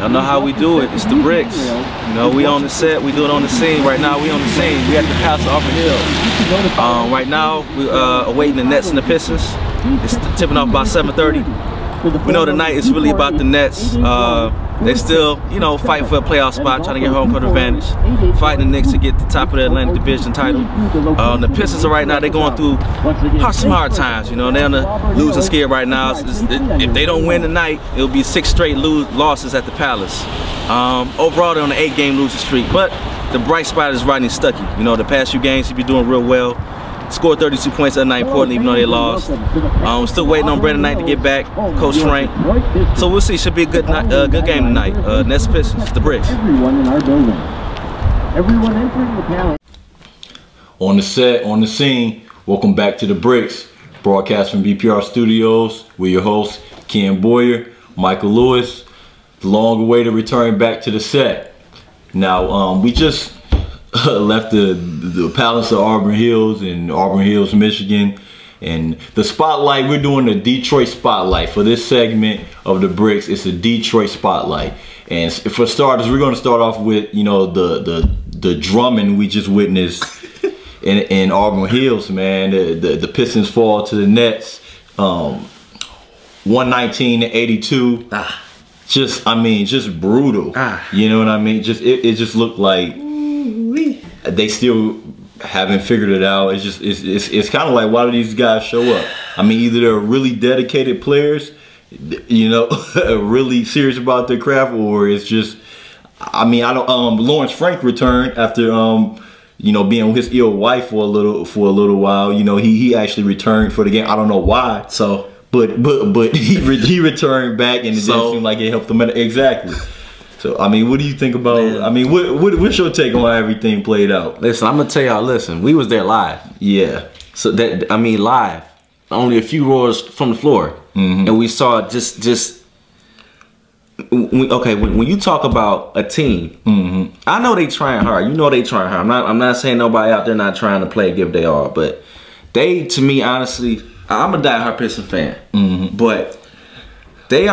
Y'all know how we do it. It's the bricks. You know, we on the set. We do it on the scene. Right now, we on the scene. We at the Palace of Auburn Hill. Right now, we awaiting the Nets and the Pistons. It's tipping off about 7:30. We know tonight is really about the Nets. They still, you know, fighting for a playoff spot, trying to get home court advantage. Fighting the Knicks to get the top of the Atlantic Division title. The Pistons are right now, they're going through some hard times. You know, they're on the losing skid right now. If they don't win tonight, it'll be 6 straight losses at the Palace. Overall, they're on an 8-game losing streak. But the bright spot is Rodney Stuckey. You know, the past few games, he's been doing real well. Scored 32 points that night, Portland, even though they lost. Still waiting on Brandon Knight to get back, Coach Frank. So we'll see. Should be a good game tonight. Nets Pistons, the bricks. Everyone in our building. Everyone entering the Palace. On the set, on the scene. Welcome back to the bricks. Broadcast from BPR Studios. We're your hosts, Ken Boyer, Michael Lewis. The long-awaited return back to the set. Now, we just left the Palace of Auburn Hills in Auburn Hills, Michigan. And the spotlight, we're doing the Detroit spotlight. For this segment of the bricks, it's a Detroit spotlight. And for starters, we're gonna start off with, you know, the drumming we just witnessed in Auburn Hills, man. The Pistons fall to the Nets, 119-82. Just, I mean, just brutal. You know what I mean? Just it just looked like they still haven't figured it out. It's just it's kind of like, why do these guys show up? I mean, either they're really dedicated players, you know, really serious about their craft, or it's just, I mean, I don't. Lawrence Frank returned after you know, being with his ill wife for a little while. You know, he actually returned for the game. I don't know why. So, but he returned back, and it didn't seem like it helped him. Exactly. So, I mean, what do you think about, I mean, what's your take on how everything played out? Listen, I'm gonna tell y'all, listen, we was there live. Yeah. So that, I mean, live, only a few rows from the floor. And we saw when you talk about a team, I know they trying hard. You know they trying hard. I'm not saying nobody out there not trying to play, give they all, but they, to me, honestly, I'm a diehard Pistons fan, but they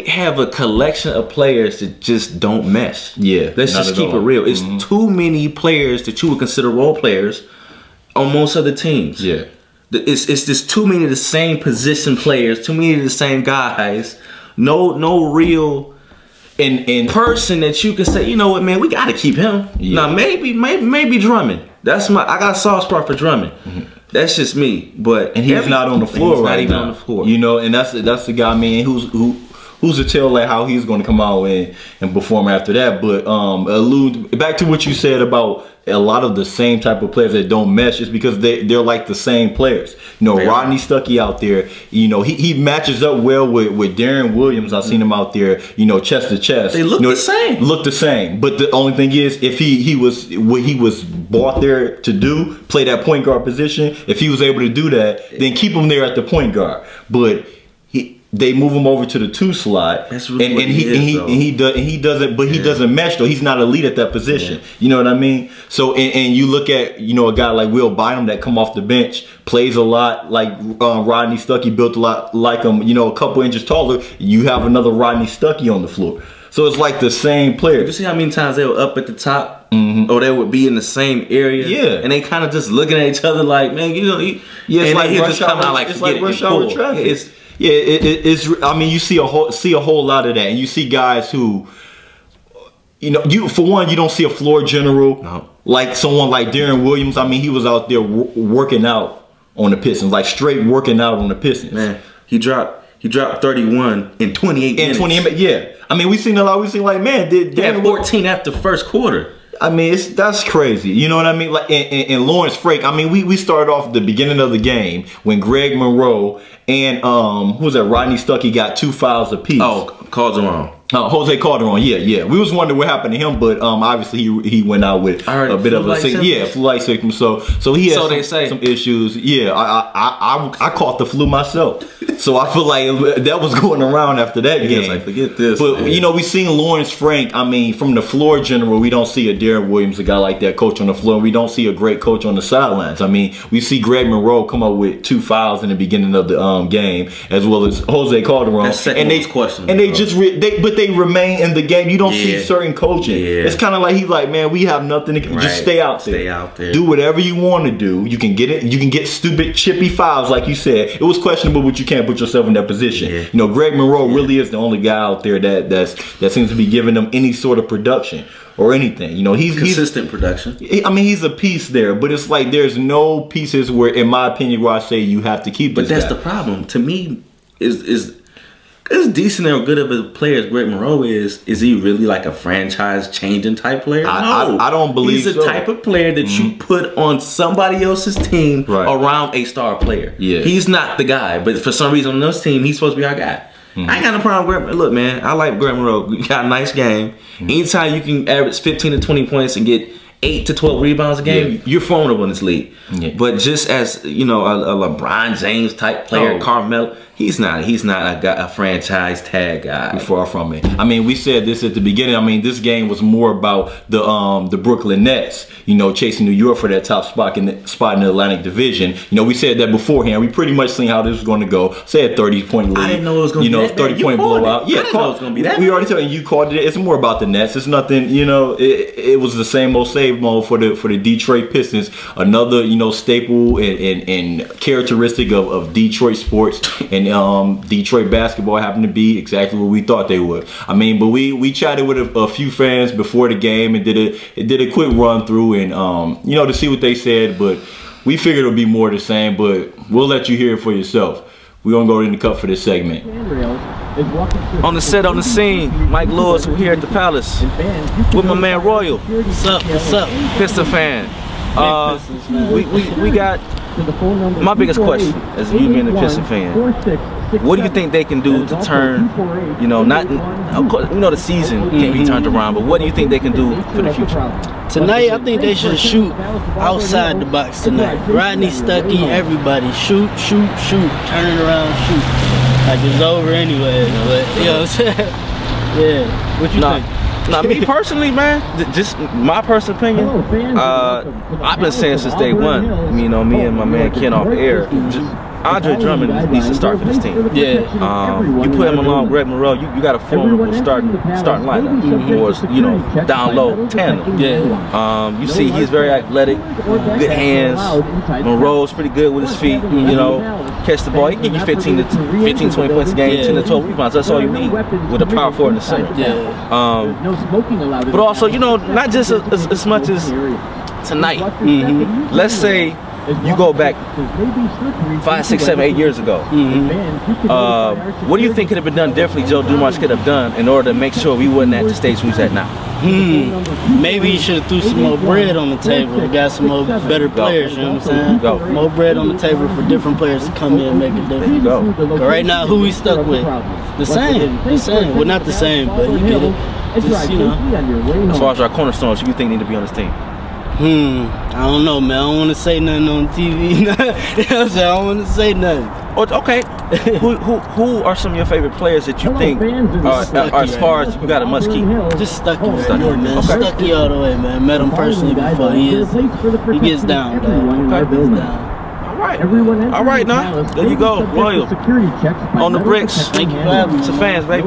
have a collection of players that just don't mesh. Yeah, let's just keep it real. It's too many players that you would consider role players on most other teams. Yeah, it's just too many of the same position players, too many of the same guys. No real in person that you can say, you know what, man, we got to keep him. Yeah. Now maybe Drummond. I got a soft spot for Drummond. That's just me, but he's not on the floor right now. Not even on the floor. You know, and that's the guy, man, who's to tell like how he's going to come out and perform after that. But allude back to what you said about a lot of the same type of players that don't mesh, is because they're like the same players. You know, Rodney Stuckey out there, you know, he matches up well with Darren Williams. I've seen him out there, you know, chest to chest. They look the same. Look the same. But the only thing is, if he was what he was brought there to do, play that point guard position, if he was able to do that, then keep him there at the point guard. But they move him over to the 2 slot, That's really and he doesn't mesh though. He's not elite at that position. Yeah. You know what I mean? So and you look at, you know, a guy like Will Bynum that come off the bench, plays a lot like Rodney Stuckey, built a lot like him, you know, a couple inches taller. You have another Rodney Stuckey on the floor. So it's like the same player. You see how many times they were up at the top, or they would be in the same area, and they kind of just looking at each other like, man, you know, it's like rush hour. It's like rush hour traffic. It's I mean, you see a whole lot of that, and you see guys who, you know, for one, you don't see a floor general like someone like Darren Williams. I mean, he was out there working out on the Pistons, like straight working out on the Pistons. Man, he dropped 31 in 28 minutes. 28 minutes, yeah. I mean, we seen a lot. We seen like, man, did Darren 14 after first quarter. I mean, that's crazy. You know what I mean? Like, and Lawrence Frank. I mean, we started off the beginning of the game when Greg Monroe and who was that? Rodney Stuckey got 2 fouls apiece. Oh, Calderon. Jose Calderon. Yeah. We was wondering what happened to him, but obviously he went out with a bit of a flu-like symptom. So he had some issues. Yeah, I caught the flu myself. So I feel like that was going around after that game. Like, forget this. But man, you know, we seen Lawrence Frank. I mean, from the floor general, we don't see a Darren Williams, a guy like that, coach on the floor. We don't see a great coach on the sidelines. I mean, we see Greg Monroe come up with 2 fouls in the beginning of the game, as well as Jose Calderon. And they just but they remain in the game. You don't see certain coaching. It's kind of like he's like, man, we have nothing to just stay out there. Stay out there. Do whatever you want to do. You can get it. You can get stupid chippy fouls, like you said. It was questionable, but you can't put yourself in that position. You know, Greg Monroe really is the only guy out there that seems to be giving them any sort of production or anything. You know, he's consistent production. I mean, he's a piece there, but it's like there's no pieces where, in my opinion, where I say you have to keep. But that's the problem. To me, is as decent or good of a player as Greg Monroe is he really like a franchise-changing type player? No. I don't believe he's the type of player that you put on somebody else's team around a star player. He's not the guy, but for some reason on this team, he's supposed to be our guy. I ain't got no problem with Greg. Look, man, I like Greg Monroe. You got a nice game. Anytime you can average 15 to 20 points and get 8 to 12 rebounds a game, you're formidable in this league. But just as, you know, a LeBron James type player, Carmelo, he's not a franchise tag guy. Far from it. I mean, we said this at the beginning. I mean, this game was more about the Brooklyn Nets, you know, chasing New York for that top spot in the Atlantic Division. You know, we said that beforehand. We pretty much seen how this was going to go. Say a 30-point lead. I didn't know it was going to be that 30-point blowout. I didn't know it was going to be that. We already told you called it. It's more about the Nets. It's nothing. You know, it was the same old same old for the Detroit Pistons. Another, you know, staple and characteristic of Detroit sports and Detroit basketball happened to be exactly what we thought they would. I mean, but we chatted with a few fans before the game and did a quick run through and you know, to see what they said. But we figured it'll be more of the same. But we'll let you hear it for yourself. We're gonna go in the cup for this segment. On the set, on the scene, Mike Lewis, we're here at the Palace with my man Royal. What's up? What's up? Piston fan. We got my biggest question as you being a Piston fan. What do you think they can do to turn, you know, of course, we know the season can't be turned around, but what do you think they can do for the future? Tonight, I think they should shoot outside the box tonight. Rodney, Stuckey, everybody. Shoot, shoot, shoot. Turn it around, shoot. Like it's over anyway, but you know what I'm saying? Yeah. What you think? Now, me personally, man, just my personal opinion, I've been saying since day one, you know, me and my man Ken off air, Andre Drummond needs to start for this team. You put him along Greg Monroe, you got a formidable starting lineup. Or, you know, down low, tandem. You see he's very athletic, good hands. Monroe's pretty good with his feet, you know, catch the ball. He can give you 15 to 20 points a game, 10 to 12 rebounds. That's all you need with a power forward in the center. But also, you know, not just as much as tonight. Let's say you go back 5, 6, 7, 8 years ago. What do you think could have been done differently, Joe Dumars could have done in order to make sure we wasn't at the stage we're at now? Maybe he should have threw some more bread on the table. Got some more better players, you know what I'm saying? More bread on the table for different players to come in and make a difference. But right now, who we stuck with? The same. Well, not the same, but you get it. Just, you know. As far as our cornerstones, who you think need to be on this team? I don't know, man. I don't want to say nothing on TV. You know what I'm saying? I don't want to say nothing. Okay. who are some of your favorite players that you think are as far as you got a must keep? Just Stuckey right now, man. Stuckey all the way, man. Met him personally before. He gets down, dog. He gets down. All right, now. There you go. Royal. On the bricks. Thank you for having me. It's the fans, baby.